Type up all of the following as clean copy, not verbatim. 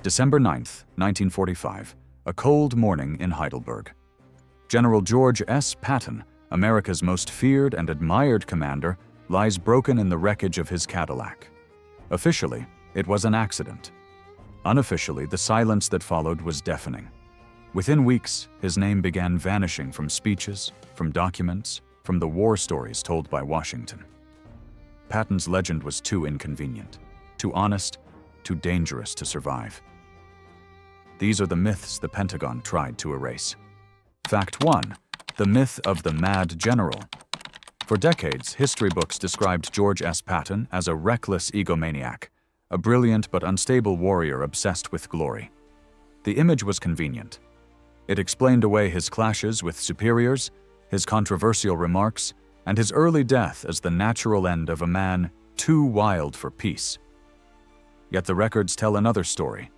December 9th, 1945, a cold morning in Heidelberg. General George S. Patton, America's most feared and admired commander, lies broken in the wreckage of his Cadillac. Officially, it was an accident. Unofficially, the silence that followed was deafening. Within weeks, his name began vanishing from speeches, from documents, from the war stories told by Washington. Patton's legend was too inconvenient, too honest, too dangerous to survive. These are the myths the Pentagon tried to erase. Fact 1. The myth of the mad general. For decades, history books described George S. Patton as a reckless egomaniac, a brilliant but unstable warrior obsessed with glory. The image was convenient. It explained away his clashes with superiors, his controversial remarks, and his early death as the natural end of a man too wild for peace. Yet the records tell another story,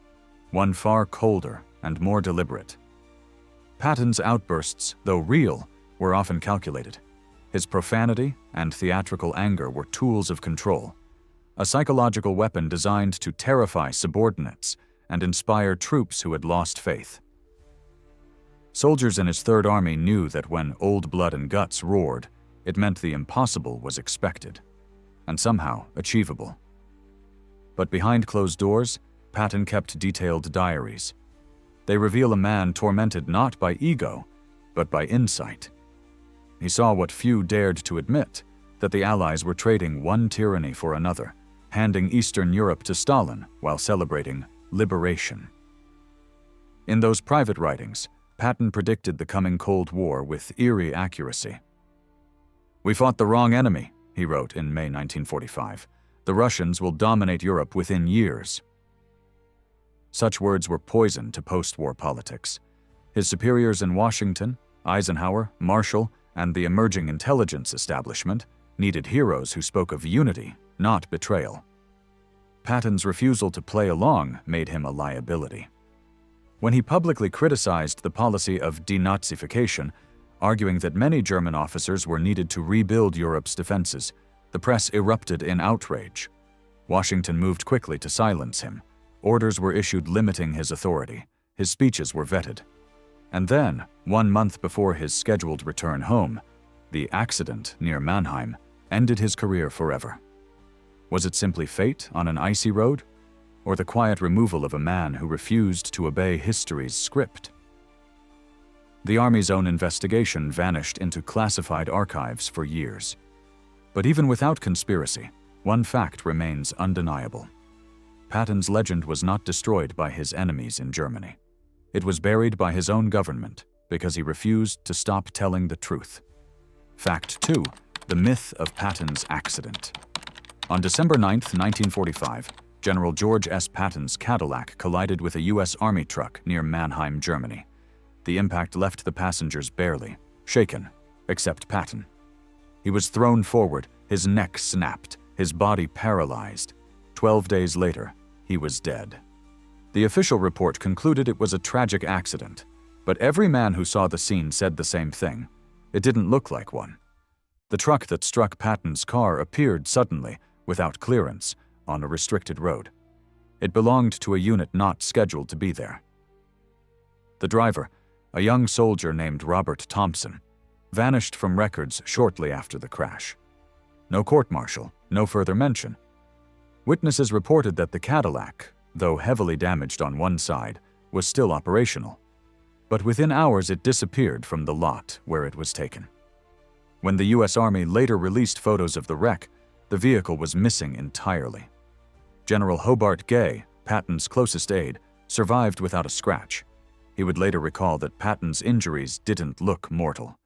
one far colder and more deliberate. Patton's outbursts, though real, were often calculated. His profanity and theatrical anger were tools of control, a psychological weapon designed to terrify subordinates and inspire troops who had lost faith. Soldiers in his Third Army knew that when old blood and guts roared, it meant the impossible was expected, and somehow achievable. But behind closed doors, Patton kept detailed diaries. They reveal a man tormented not by ego, but by insight. He saw what few dared to admit, that the Allies were trading one tyranny for another, handing Eastern Europe to Stalin while celebrating liberation. In those private writings, Patton predicted the coming Cold War with eerie accuracy. "We fought the wrong enemy," he wrote in May 1945. "The Russians will dominate Europe within years." Such words were poison to post-war politics. His superiors in Washington, Eisenhower, Marshall, and the emerging intelligence establishment needed heroes who spoke of unity, not betrayal. Patton's refusal to play along made him a liability. When he publicly criticized the policy of denazification, arguing that many German officers were needed to rebuild Europe's defenses, the press erupted in outrage. Washington moved quickly to silence him. Orders were issued limiting his authority. His speeches were vetted. And then, 1 month before his scheduled return home, the accident near Mannheim ended his career forever. Was it simply fate on an icy road, or the quiet removal of a man who refused to obey history's script? The Army's own investigation vanished into classified archives for years. But even without conspiracy, one fact remains undeniable. Patton's legend was not destroyed by his enemies in Germany. It was buried by his own government because he refused to stop telling the truth. Fact 2. The myth of Patton's accident. On December 9th, 1945, General George S. Patton's Cadillac collided with a U.S. Army truck near Mannheim, Germany. The impact left the passengers barely shaken, except Patton. He was thrown forward, his neck snapped, his body paralyzed. 12 days later, he was dead. The official report concluded it was a tragic accident, but every man who saw the scene said the same thing. It didn't look like one. The truck that struck Patton's car appeared suddenly, without clearance, on a restricted road. It belonged to a unit not scheduled to be there. The driver, a young soldier named Robert Thompson, vanished from records shortly after the crash. No court-martial, no further mention. Witnesses reported that the Cadillac, though heavily damaged on one side, was still operational. But within hours it disappeared from the lot where it was taken. When the U.S. Army later released photos of the wreck, the vehicle was missing entirely. General Hobart Gay, Patton's closest aide, survived without a scratch. He would later recall that Patton's injuries didn't look mortal.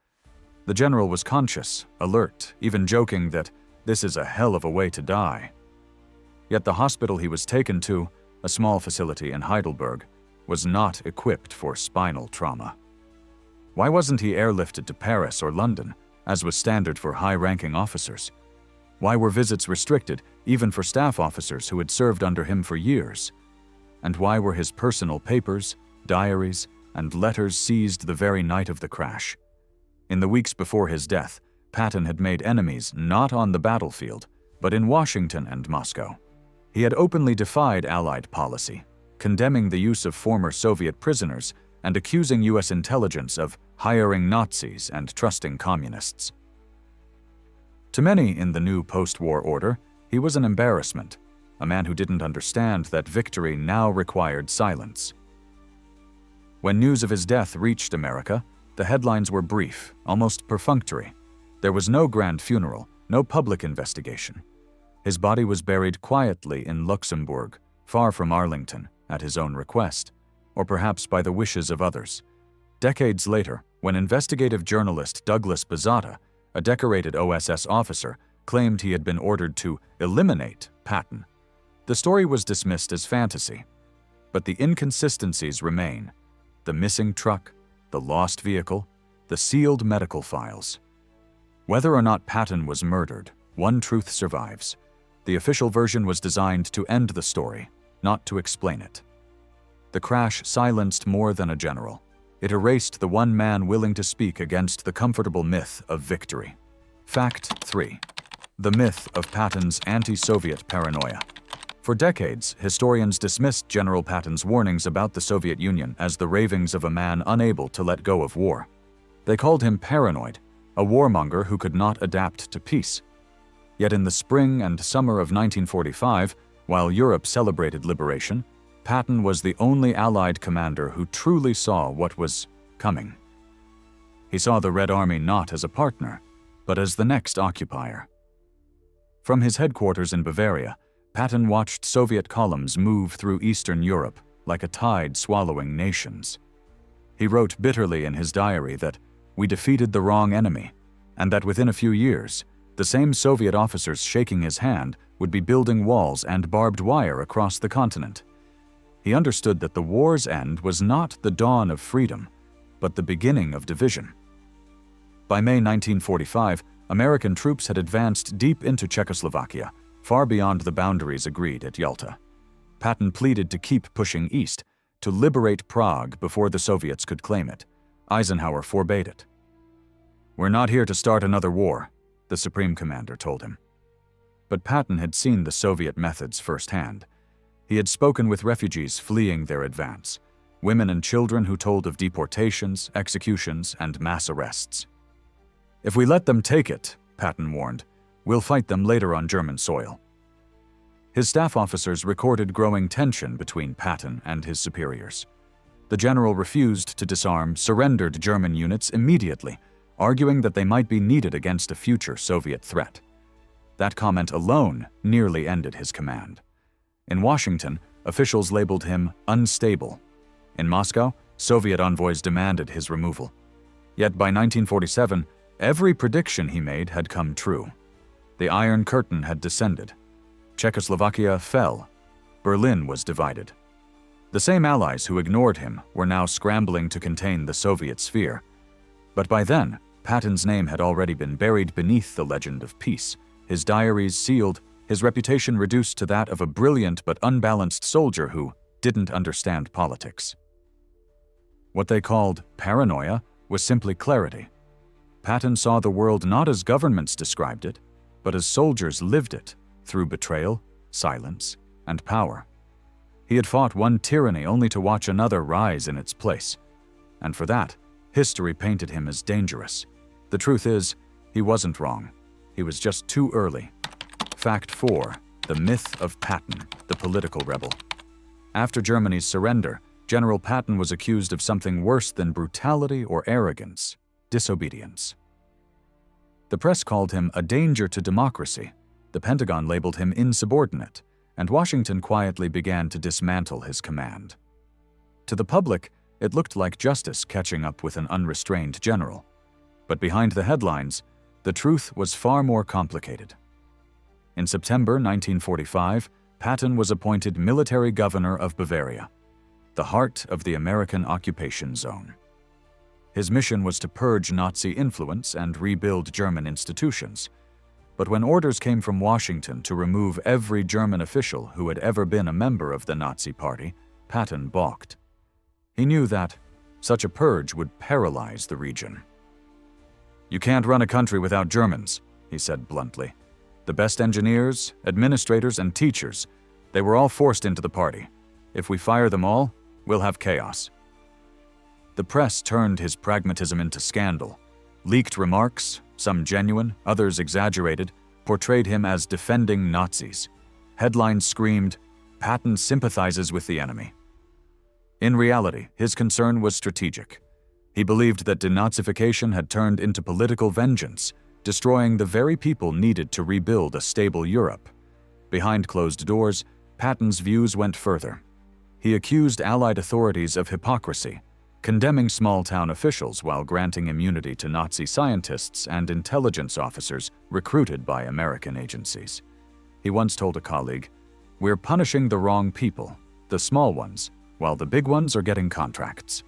The general was conscious, alert, even joking that this is a hell of a way to die. Yet the hospital he was taken to, a small facility in Heidelberg, was not equipped for spinal trauma. Why wasn't he airlifted to Paris or London, as was standard for high-ranking officers? Why were visits restricted, even for staff officers who had served under him for years? And why were his personal papers, diaries, and letters seized the very night of the crash? In the weeks before his death, Patton had made enemies not on the battlefield, but in Washington and Moscow. He had openly defied Allied policy, condemning the use of former Soviet prisoners and accusing U.S. intelligence of hiring Nazis and trusting communists. To many in the new post-war order, he was an embarrassment, a man who didn't understand that victory now required silence. When news of his death reached America, the headlines were brief, almost perfunctory. There was no grand funeral, no public investigation. His body was buried quietly in Luxembourg, far from Arlington, at his own request, or perhaps by the wishes of others. Decades later, when investigative journalist Douglas Bazata, a decorated OSS officer, claimed he had been ordered to eliminate Patton, the story was dismissed as fantasy. But the inconsistencies remain: the missing truck, the lost vehicle, the sealed medical files. Whether or not Patton was murdered, one truth survives. The official version was designed to end the story, not to explain it. The crash silenced more than a general. It erased the one man willing to speak against the comfortable myth of victory. Fact 3. The myth of Patton's anti-Soviet paranoia. For decades, historians dismissed General Patton's warnings about the Soviet Union as the ravings of a man unable to let go of war. They called him paranoid, a warmonger who could not adapt to peace. Yet in the spring and summer of 1945, while Europe celebrated liberation, Patton was the only Allied commander who truly saw what was coming. He saw the Red Army not as a partner, but as the next occupier. From his headquarters in Bavaria, Patton watched Soviet columns move through Eastern Europe like a tide swallowing nations. He wrote bitterly in his diary that we defeated the wrong enemy, and that within a few years, the same Soviet officers shaking his hand would be building walls and barbed wire across the continent. He understood that the war's end was not the dawn of freedom, but the beginning of division. By May 1945, American troops had advanced deep into Czechoslovakia, far beyond the boundaries agreed at Yalta. Patton pleaded to keep pushing east, to liberate Prague before the Soviets could claim it. Eisenhower forbade it. "We're not here to start another war," the Supreme Commander told him. But Patton had seen the Soviet methods firsthand. He had spoken with refugees fleeing their advance, women and children who told of deportations, executions, and mass arrests. "If we let them take it," Patton warned, "we'll fight them later on German soil." His staff officers recorded growing tension between Patton and his superiors. The general refused to disarm surrendered German units immediately, arguing that they might be needed against a future Soviet threat. That comment alone nearly ended his command. In Washington, officials labeled him unstable. In Moscow, Soviet envoys demanded his removal. Yet by 1947, every prediction he made had come true. The Iron Curtain had descended. Czechoslovakia fell. Berlin was divided. The same allies who ignored him were now scrambling to contain the Soviet sphere. But by then, Patton's name had already been buried beneath the legend of peace, his diaries sealed, his reputation reduced to that of a brilliant but unbalanced soldier who didn't understand politics. What they called paranoia was simply clarity. Patton saw the world not as governments described it, but as soldiers lived it, through betrayal, silence, and power. He had fought one tyranny only to watch another rise in its place. And for that, history painted him as dangerous. The truth is, he wasn't wrong. He was just too early. Fact 4. The myth of Patton, the political rebel. After Germany's surrender, General Patton was accused of something worse than brutality or arrogance: disobedience. The press called him a danger to democracy, the Pentagon labeled him insubordinate, and Washington quietly began to dismantle his command. To the public, it looked like justice catching up with an unrestrained general. But behind the headlines, the truth was far more complicated. In September 1945, Patton was appointed military governor of Bavaria, the heart of the American occupation zone. His mission was to purge Nazi influence and rebuild German institutions. But when orders came from Washington to remove every German official who had ever been a member of the Nazi Party, Patton balked. He knew that such a purge would paralyze the region. "You can't run a country without Germans," he said bluntly. "The best engineers, administrators, and teachers, they were all forced into the party. If we fire them all, we'll have chaos. The press turned his pragmatism into scandal. Leaked remarks, some genuine, others exaggerated, portrayed him as defending Nazis. Headlines screamed, "Patton sympathizes with the enemy." In reality, his concern was strategic. He believed that denazification had turned into political vengeance, destroying the very people needed to rebuild a stable Europe. Behind closed doors, Patton's views went further. He accused Allied authorities of hypocrisy, condemning small-town officials while granting immunity to Nazi scientists and intelligence officers recruited by American agencies. He once told a colleague, "We're punishing the wrong people, the small ones, while the big ones are getting contracts."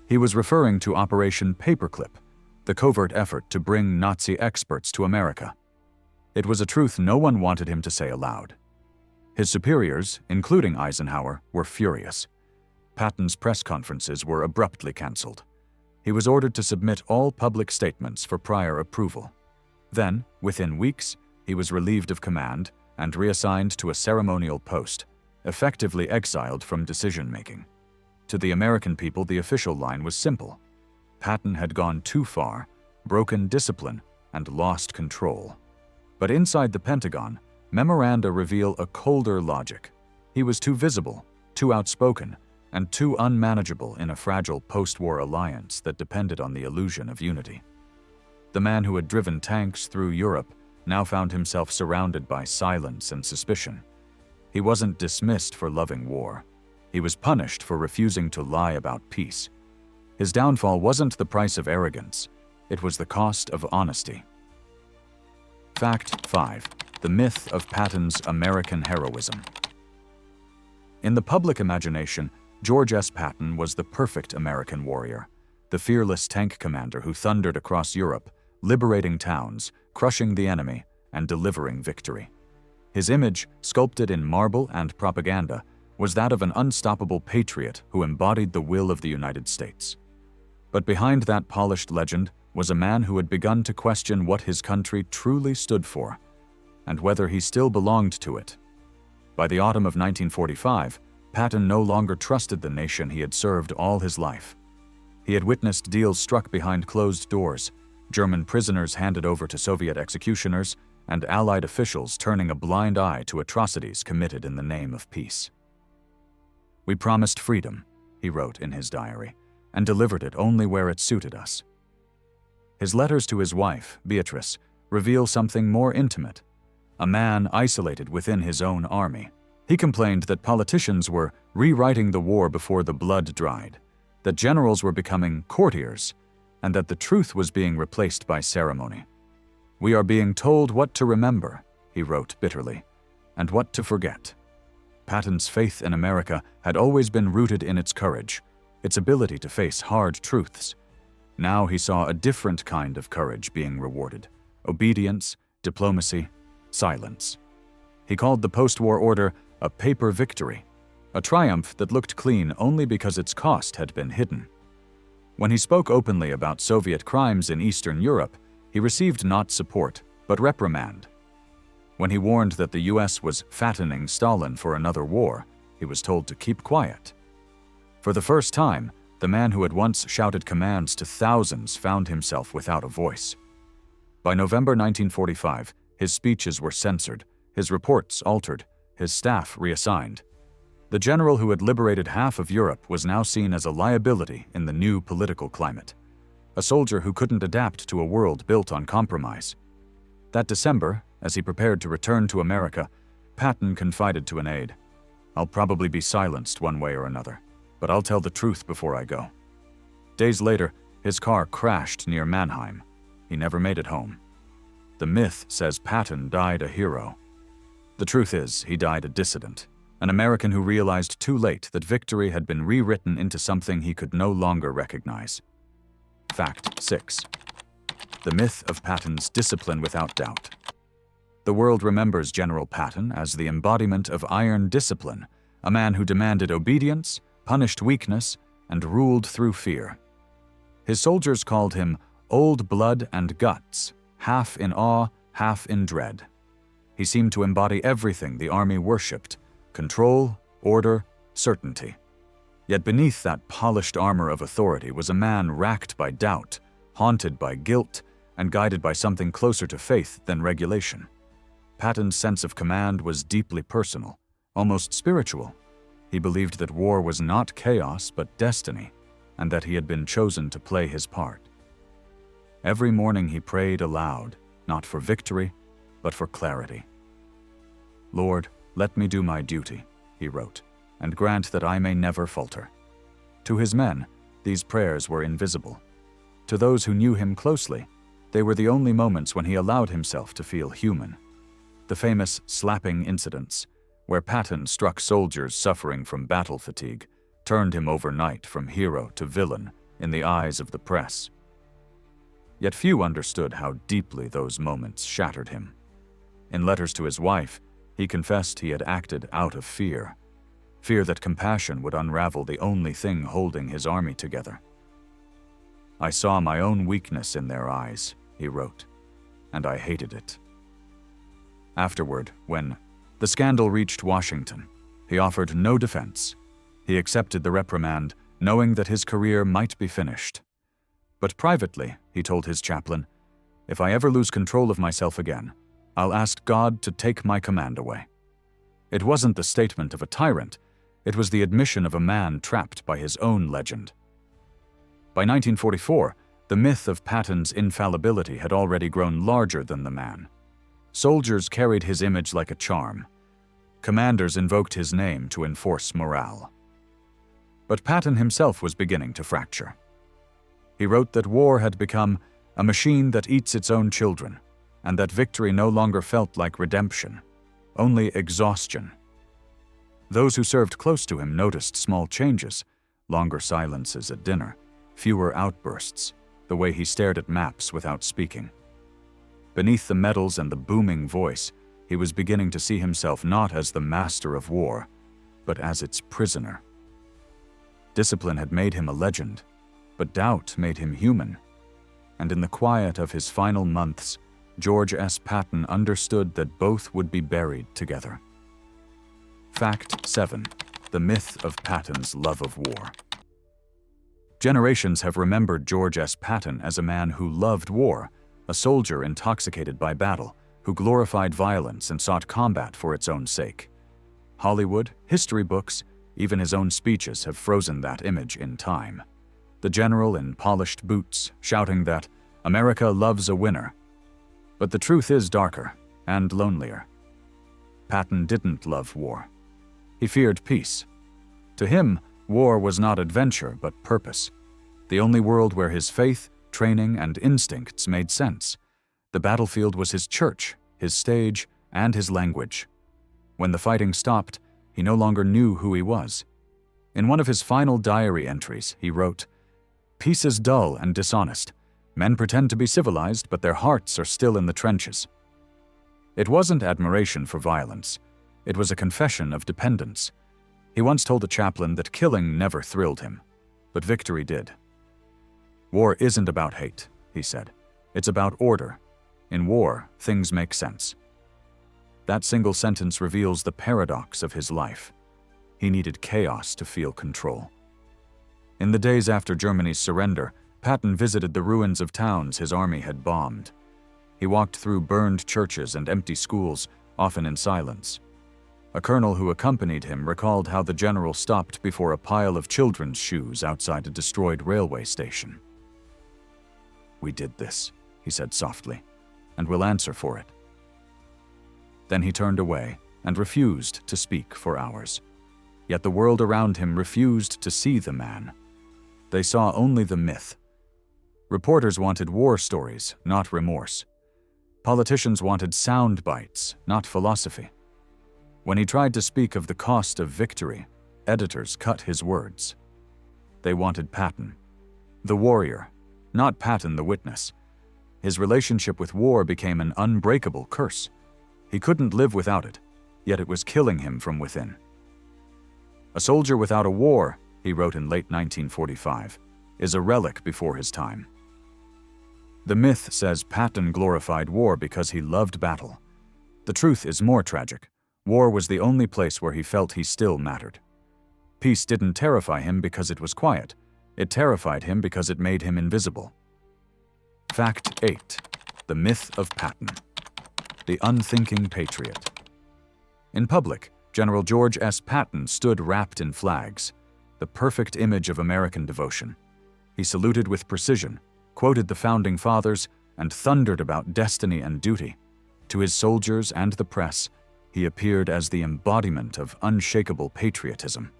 He was referring to Operation Paperclip, the covert effort to bring Nazi experts to America. It was a truth no one wanted him to say aloud. His superiors, including Eisenhower, were furious. Patton's press conferences were abruptly cancelled. He was ordered to submit all public statements for prior approval. Then, within weeks, he was relieved of command and reassigned to a ceremonial post, effectively exiled from decision-making. To the American people, the official line was simple. Patton had gone too far, broken discipline, and lost control. But inside the Pentagon, memoranda reveal a colder logic. He was too visible, too outspoken, and too unmanageable in a fragile post-war alliance that depended on the illusion of unity. The man who had driven tanks through Europe now found himself surrounded by silence and suspicion. He wasn't dismissed for loving war. He was punished for refusing to lie about peace. His downfall wasn't the price of arrogance. It was the cost of honesty. Fact 5. The myth of Patton's American heroism. In the public imagination, George S. Patton was the perfect American warrior, the fearless tank commander who thundered across Europe, liberating towns, crushing the enemy, and delivering victory. His image, sculpted in marble and propaganda, was that of an unstoppable patriot who embodied the will of the United States. But behind that polished legend was a man who had begun to question what his country truly stood for, and whether he still belonged to it. By the autumn of 1945, Patton no longer trusted the nation he had served all his life. He had witnessed deals struck behind closed doors, German prisoners handed over to Soviet executioners, and Allied officials turning a blind eye to atrocities committed in the name of peace. "We promised freedom," he wrote in his diary, "and delivered it only where it suited us." His letters to his wife, Beatrice, reveal something more intimate. A man isolated within his own army. He complained that politicians were rewriting the war before the blood dried, that generals were becoming courtiers, and that the truth was being replaced by ceremony. "We are being told what to remember," he wrote bitterly, "and what to forget." Patton's faith in America had always been rooted in its courage, its ability to face hard truths. Now he saw a different kind of courage being rewarded: obedience, diplomacy, silence. He called the post-war order a paper victory, a triumph that looked clean only because its cost had been hidden. When he spoke openly about Soviet crimes in Eastern Europe, he received not support, but reprimand. When he warned that the US was fattening Stalin for another war, he was told to keep quiet. For the first time, the man who had once shouted commands to thousands found himself without a voice. By November 1945, his speeches were censored, his reports altered, his staff reassigned. The general who had liberated half of Europe was now seen as a liability in the new political climate, a soldier who couldn't adapt to a world built on compromise. That December, as he prepared to return to America, Patton confided to an aide, "I'll probably be silenced one way or another, but I'll tell the truth before I go." Days later, his car crashed near Mannheim. He never made it home. The myth says Patton died a hero. The truth is, he died a dissident, an American who realized too late that victory had been rewritten into something he could no longer recognize. Fact 6. The myth of Patton's discipline without doubt. The world remembers General Patton as the embodiment of iron discipline, a man who demanded obedience, punished weakness, and ruled through fear. His soldiers called him old blood and guts, half in awe, half in dread. He seemed to embody everything the army worshipped: control, order, certainty. Yet beneath that polished armor of authority was a man racked by doubt, haunted by guilt, and guided by something closer to faith than regulation. Patton's sense of command was deeply personal, almost spiritual. He believed that war was not chaos but destiny, and that he had been chosen to play his part. Every morning he prayed aloud, not for victory, but for clarity. "Lord, let me do my duty," he wrote, "and grant that I may never falter." To his men, these prayers were invisible. To those who knew him closely, they were the only moments when he allowed himself to feel human. The famous slapping incidents, where Patton struck soldiers suffering from battle fatigue, turned him overnight from hero to villain in the eyes of the press. Yet few understood how deeply those moments shattered him. In letters to his wife, he confessed he had acted out of fear that compassion would unravel the only thing holding his army together. "I saw my own weakness in their eyes," he wrote, "and I hated it." Afterward, when the scandal reached Washington, he offered no defense. He accepted the reprimand, knowing that his career might be finished. But privately, he told his chaplain, "If I ever lose control of myself again, I'll ask God to take my command away." It wasn't the statement of a tyrant, it was the admission of a man trapped by his own legend. By 1944, the myth of Patton's infallibility had already grown larger than the man. Soldiers carried his image like a charm. Commanders invoked his name to enforce morale. But Patton himself was beginning to fracture. He wrote that war had become a machine that eats its own children, and that victory no longer felt like redemption, only exhaustion. Those who served close to him noticed small changes: longer silences at dinner, fewer outbursts, the way he stared at maps without speaking. Beneath the medals and the booming voice, he was beginning to see himself not as the master of war, but as its prisoner. Discipline had made him a legend, but doubt made him human. And in the quiet of his final months, George S. Patton understood that both would be buried together. Fact 7. The myth of Patton's love of war. Generations have remembered George S. Patton as a man who loved war, a soldier intoxicated by battle, who glorified violence and sought combat for its own sake. Hollywood, history books, even his own speeches have frozen that image in time. The general in polished boots, shouting that America loves a winner. But the truth is darker and lonelier. Patton didn't love war. He feared peace. To him, war was not adventure but purpose, the only world where his faith, training, and instincts made sense. The battlefield was his church, his stage, and his language. When the fighting stopped, he no longer knew who he was. In one of his final diary entries, he wrote, "Peace is dull and dishonest. Men pretend to be civilized, but their hearts are still in the trenches." It wasn't admiration for violence. It was a confession of dependence. He once told a chaplain that killing never thrilled him, but victory did. "War isn't about hate," he said. "It's about order. In war, things make sense." That single sentence reveals the paradox of his life. He needed chaos to feel control. In the days after Germany's surrender, Patton visited the ruins of towns his army had bombed. He walked through burned churches and empty schools, often in silence. A colonel who accompanied him recalled how the general stopped before a pile of children's shoes outside a destroyed railway station. "We did this," he said softly, "and we'll answer for it." Then he turned away and refused to speak for hours. Yet the world around him refused to see the man. They saw only the myth. Reporters wanted war stories, not remorse. Politicians wanted sound bites, not philosophy. When he tried to speak of the cost of victory, editors cut his words. They wanted Patton, the warrior, not Patton the witness. His relationship with war became an unbreakable curse. He couldn't live without it, yet it was killing him from within. "A soldier without a war," he wrote in late 1945, "is a relic before his time." The myth says Patton glorified war because he loved battle. The truth is more tragic. War was the only place where he felt he still mattered. Peace didn't terrify him because it was quiet. It terrified him because it made him invisible. Fact 8. The myth of Patton. The unthinking patriot. In public, General George S. Patton stood wrapped in flags, the perfect image of American devotion. He saluted with precision, quoted the Founding Fathers, and thundered about destiny and duty. To his soldiers and the press, he appeared as the embodiment of unshakable patriotism.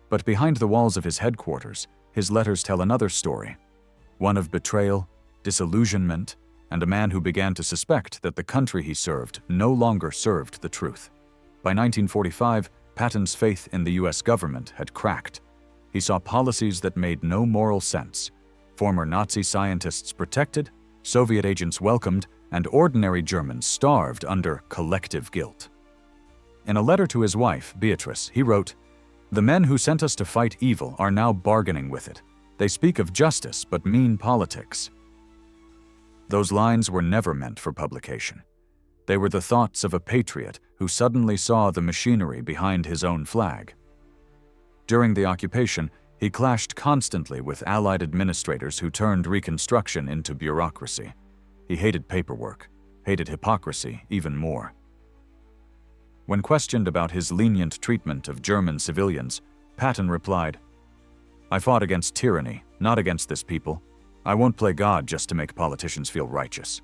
But behind the walls of his headquarters, his letters tell another story, one of betrayal, disillusionment, and a man who began to suspect that the country he served no longer served the truth. By 1945, Patton's faith in the U.S. government had cracked. He saw policies that made no moral sense. Former Nazi scientists protected, Soviet agents welcomed, and ordinary Germans starved under collective guilt. In a letter to his wife, Beatrice, he wrote, "The men who sent us to fight evil are now bargaining with it. They speak of justice but mean politics." Those lines were never meant for publication. They were the thoughts of a patriot who suddenly saw the machinery behind his own flag. During the occupation, he clashed constantly with Allied administrators who turned Reconstruction into bureaucracy. He hated paperwork, hated hypocrisy even more. When questioned about his lenient treatment of German civilians, Patton replied, "I fought against tyranny, not against this people. I won't play God just to make politicians feel righteous."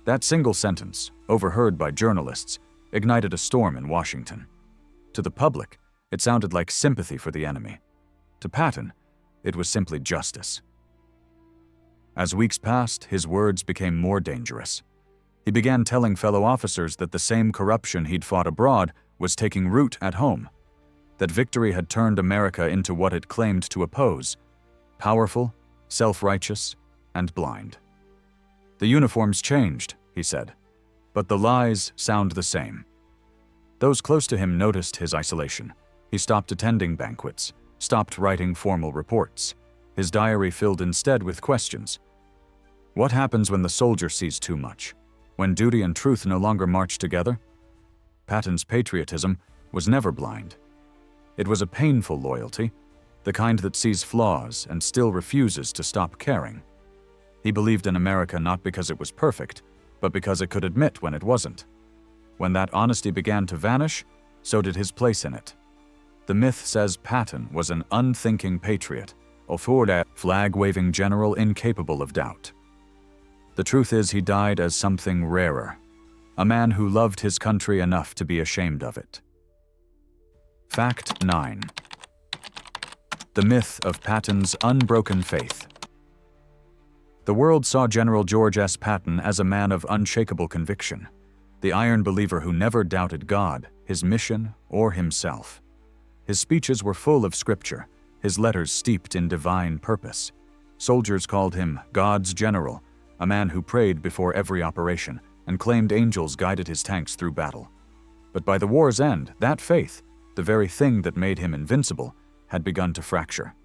That single sentence, overheard by journalists, ignited a storm in Washington. To the public, it sounded like sympathy for the enemy. To Patton, it was simply justice. As weeks passed, his words became more dangerous. He began telling fellow officers that the same corruption he'd fought abroad was taking root at home, that victory had turned America into what it claimed to oppose: powerful, self-righteous, and blind. "The uniforms changed," he said, "but the lies sound the same." Those close to him noticed his isolation. He stopped attending banquets, stopped writing formal reports. His diary filled instead with questions. What happens when the soldier sees too much? When duty and truth no longer march together? Patton's patriotism was never blind. It was a painful loyalty, the kind that sees flaws and still refuses to stop caring. He believed in America not because it was perfect, but because it could admit when it wasn't. When that honesty began to vanish, so did his place in it. The myth says Patton was an unthinking patriot, a flag-waving general incapable of doubt. The truth is he died as something rarer, a man who loved his country enough to be ashamed of it. Fact 9. The myth of Patton's unbroken faith. The world saw General George S. Patton as a man of unshakable conviction, the iron believer who never doubted God, his mission, or himself. His speeches were full of scripture, his letters steeped in divine purpose. Soldiers called him God's general, a man who prayed before every operation and claimed angels guided his tanks through battle. But by the war's end, that faith, the very thing that made him invincible, had begun to fracture.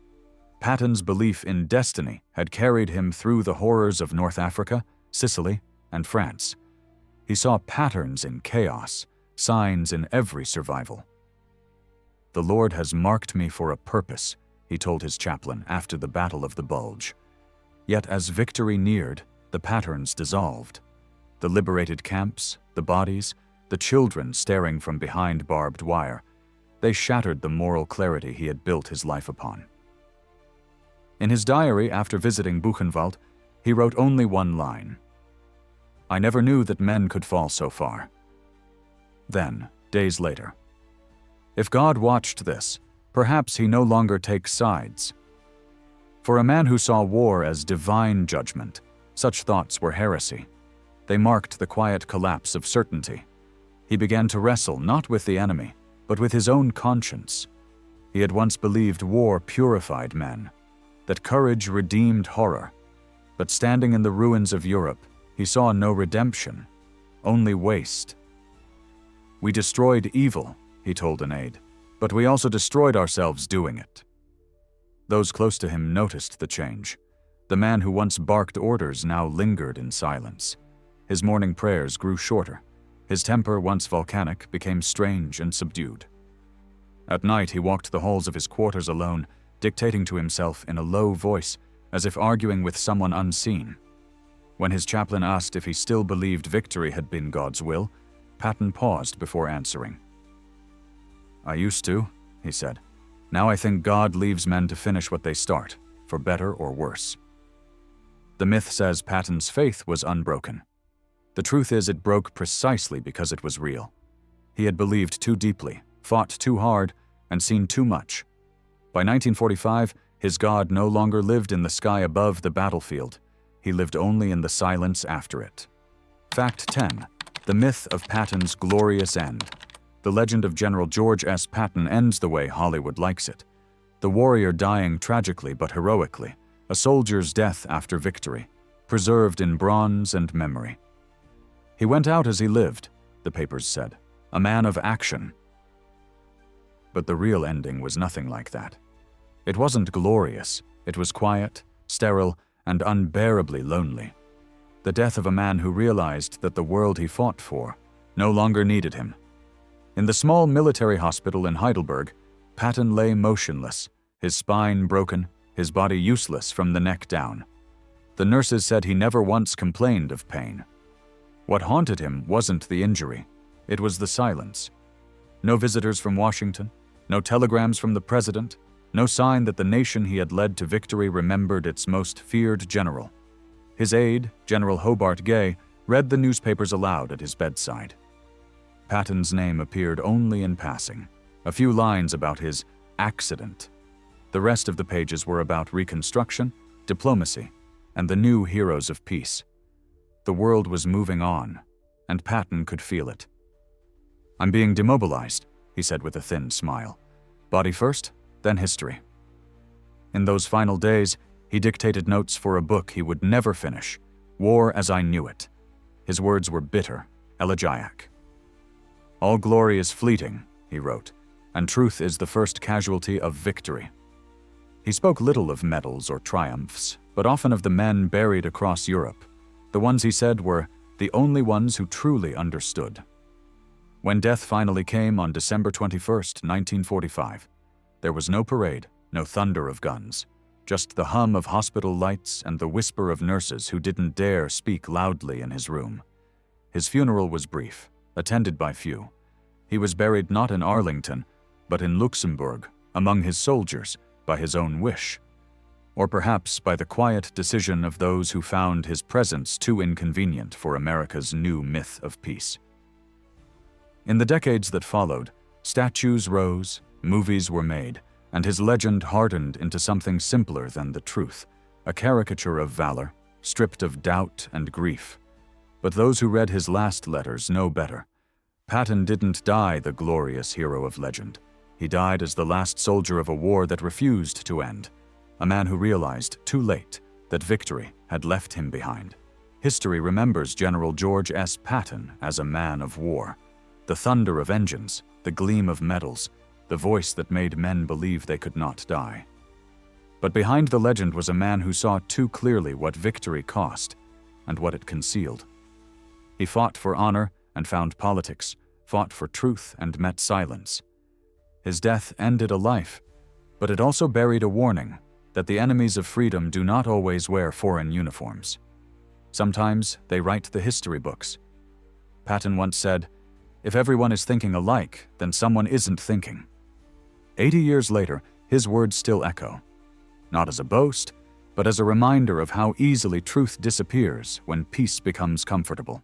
Patton's belief in destiny had carried him through the horrors of North Africa, Sicily, and France. He saw patterns in chaos, signs in every survival. "The Lord has marked me for a purpose," he told his chaplain after the Battle of the Bulge. Yet as victory neared, the patterns dissolved. The liberated camps, the bodies, the children staring from behind barbed wire, they shattered the moral clarity he had built his life upon. In his diary after visiting Buchenwald, he wrote only one line: "I never knew that men could fall so far." Then, days later, "If God watched this, perhaps he no longer takes sides." For a man who saw war as divine judgment, such thoughts were heresy. They marked the quiet collapse of certainty. He began to wrestle not with the enemy, but with his own conscience. He had once believed war purified men, that courage redeemed horror. But standing in the ruins of Europe, he saw no redemption, only waste. "We destroyed evil," he told an aide, "but we also destroyed ourselves doing it." Those close to him noticed the change. The man who once barked orders now lingered in silence. His morning prayers grew shorter. His temper, once volcanic, became strange and subdued. At night, he walked the halls of his quarters alone, dictating to himself in a low voice, as if arguing with someone unseen. When his chaplain asked if he still believed victory had been God's will, Patton paused before answering. "I used to," he said. "Now I think God leaves men to finish what they start, for better or worse." The myth says Patton's faith was unbroken. The truth is it broke precisely because it was real. He had believed too deeply, fought too hard, and seen too much. By 1945, his God no longer lived in the sky above the battlefield. He lived only in the silence after it. Fact 10. The myth of Patton's glorious end. The legend of General George S. Patton ends the way Hollywood likes it. The warrior dying tragically but heroically, a soldier's death after victory, preserved in bronze and memory. He went out as he lived, the papers said, a man of action. But the real ending was nothing like that. It wasn't glorious, it was quiet, sterile, and unbearably lonely. The death of a man who realized that the world he fought for no longer needed him. In the small military hospital in Heidelberg, Patton lay motionless, his spine broken, his body useless from the neck down. The nurses said he never once complained of pain. What haunted him wasn't the injury, it was the silence. No visitors from Washington, no telegrams from the president, no sign that the nation he had led to victory remembered its most feared general. His aide, General Hobart Gay, read the newspapers aloud at his bedside. Patton's name appeared only in passing, a few lines about his accident. The rest of the pages were about reconstruction, diplomacy, and the new heroes of peace. The world was moving on, and Patton could feel it. "I'm being demobilized," he said with a thin smile. "Body first, then history." In those final days, he dictated notes for a book he would never finish, War as I Knew It. His words were bitter, elegiac. "All glory is fleeting," he wrote, "and truth is the first casualty of victory." He spoke little of medals or triumphs, but often of the men buried across Europe. The ones he said were the only ones who truly understood. When death finally came on December 21st, 1945, there was no parade, no thunder of guns, just the hum of hospital lights and the whisper of nurses who didn't dare speak loudly in his room. His funeral was brief, attended by few. He was buried not in Arlington, but in Luxembourg, among his soldiers, by his own wish. Or perhaps by the quiet decision of those who found his presence too inconvenient for America's new myth of peace. In the decades that followed, statues rose, movies were made, and his legend hardened into something simpler than the truth, a caricature of valor, stripped of doubt and grief. But those who read his last letters know better. Patton didn't die the glorious hero of legend. He died as the last soldier of a war that refused to end, a man who realized too late that victory had left him behind. History remembers General George S. Patton as a man of war. The thunder of engines, the gleam of medals, the voice that made men believe they could not die. But behind the legend was a man who saw too clearly what victory cost and what it concealed. He fought for honor and found politics, fought for truth and met silence. His death ended a life, but it also buried a warning that the enemies of freedom do not always wear foreign uniforms. Sometimes they write the history books. Patton once said, "If everyone is thinking alike, then someone isn't thinking." 80 years later, his words still echo, not as a boast, but as a reminder of how easily truth disappears when peace becomes comfortable.